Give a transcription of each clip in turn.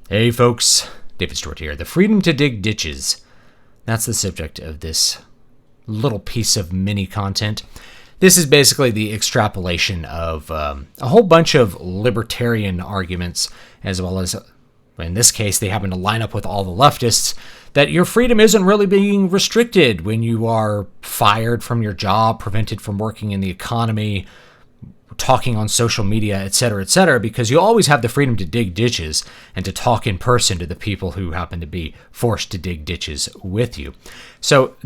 Hey folks, David Stewart here. The freedom to dig ditches. That's the subject of this little piece of mini content. This is basically the extrapolation of a whole bunch of libertarian arguments, as well as, in this case, they happen to line up with all the leftists, that your freedom isn't really being restricted when you are fired from your job, prevented from working in the economy, talking on social media, etc., because you always have the freedom to dig ditches and to talk in person to the people who happen to be forced to dig ditches with you. So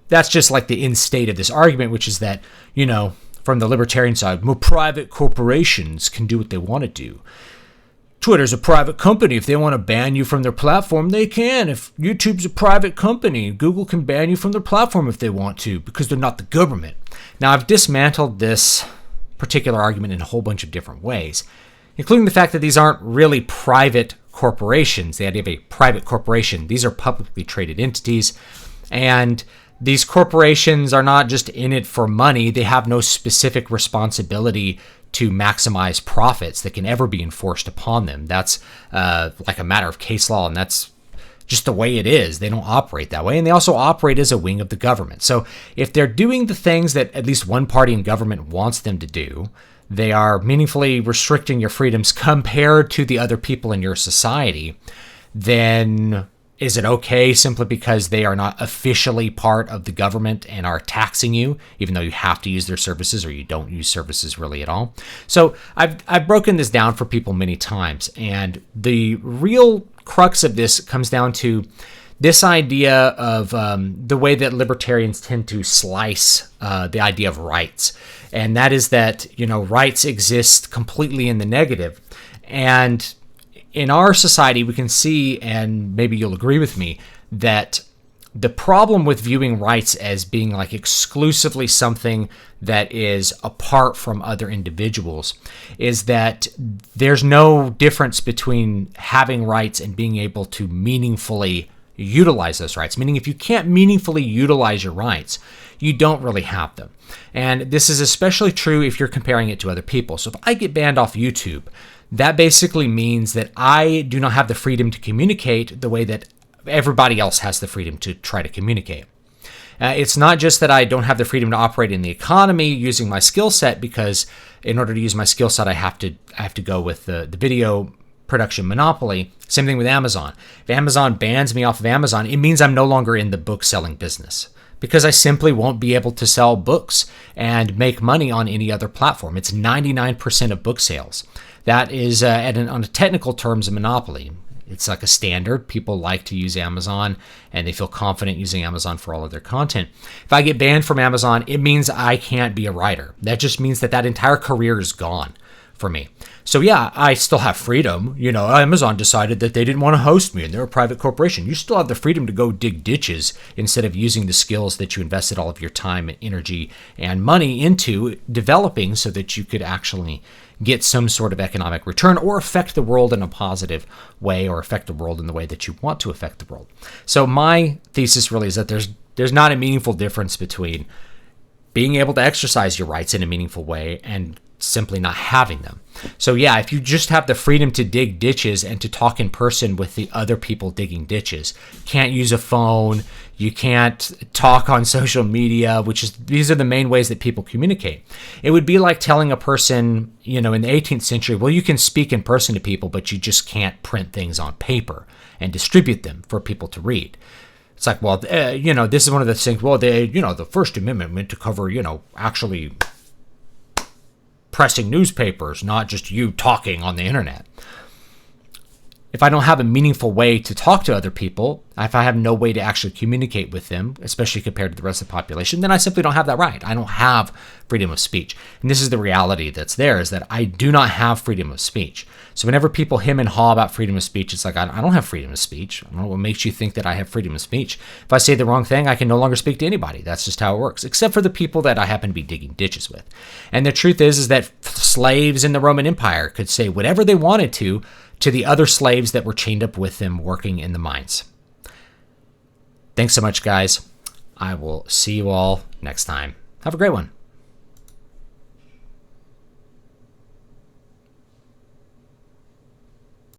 that's just like the end state of this argument, which is that, from the libertarian side, more private corporations can do what they want to do. Twitter's a private company. If they want to ban you from their platform, they can. If YouTube's a private company, Google can ban you from their platform if they want to, because they're not the government. Now, I've dismantled this particular argument in a whole bunch of different ways, including the fact that these aren't really private corporations. The idea of a private corporation, these are publicly traded entities, and these corporations are not just in it for money. They have no specific responsibility to maximize profits that can ever be enforced upon them. That's like a matter of case law, and that's just the way it is. They don't operate that way, and they also operate as a wing of the government. So if they're doing the things that at least one party in government wants them to do, they are meaningfully restricting your freedoms compared to the other people in your society, then is it okay simply because they are not officially part of the government and are taxing you, even though you have to use their services or you don't use services really at all? So I've broken this down for people many times, and the real crux of this comes down to this idea of the way that libertarians tend to slice the idea of rights. And that is that, rights exist completely in the negative. And in our society, we can see, and maybe you'll agree with me, that the problem with viewing rights as being like exclusively something that is apart from other individuals is that there's no difference between having rights and being able to meaningfully utilize those rights. Meaning, if you can't meaningfully utilize your rights, you don't really have them. And this is especially true if you're comparing it to other people. So if I get banned off YouTube, that basically means that I do not have the freedom to communicate the way that everybody else has the freedom to try to communicate. It's not just that I don't have the freedom to operate in the economy using my skill set, because in order to use my skill set, I have to go with the video production monopoly. Same thing with Amazon. If Amazon bans me off of Amazon, it means I'm no longer in the book selling business, because I simply won't be able to sell books and make money on any other platform. It's 99% of book sales. That is, on a technical terms, a monopoly. It's like a standard. People like to use Amazon, and they feel confident using Amazon for all of their content. If I get banned from Amazon, it means I can't be a writer. That just means that entire career is gone for me. So yeah, I still have freedom. Amazon decided that they didn't want to host me, and they're a private corporation. You still have the freedom to go dig ditches instead of using the skills that you invested all of your time and energy and money into developing so that you could actually get some sort of economic return or affect the world in a positive way, or affect the world in the way that you want to affect the world. So my thesis really is that there's not a meaningful difference between being able to exercise your rights in a meaningful way and simply not having them. So yeah, if you just have the freedom to dig ditches and to talk in person with the other people digging ditches, can't use a phone, you can't talk on social media, these are the main ways that people communicate. It would be like telling a person, in the 18th century, well, you can speak in person to people, but you just can't print things on paper and distribute them for people to read. It's like, well, this is one of the things, well, the First Amendment meant to cover, actually pressing newspapers, not just you talking on the internet. If I don't have a meaningful way to talk to other people, if I have no way to actually communicate with them, especially compared to the rest of the population, then I simply don't have that right. I don't have freedom of speech. And this is the reality that's there, is that I do not have freedom of speech. So whenever people hem and haw about freedom of speech, it's like, I don't have freedom of speech. I don't know what makes you think that I have freedom of speech. If I say the wrong thing, I can no longer speak to anybody. That's just how it works, except for the people that I happen to be digging ditches with. And the truth is that slaves in the Roman Empire could say whatever they wanted to the other slaves that were chained up with them working in the mines. Thanks so much, guys. I will see you all next time. Have a great one.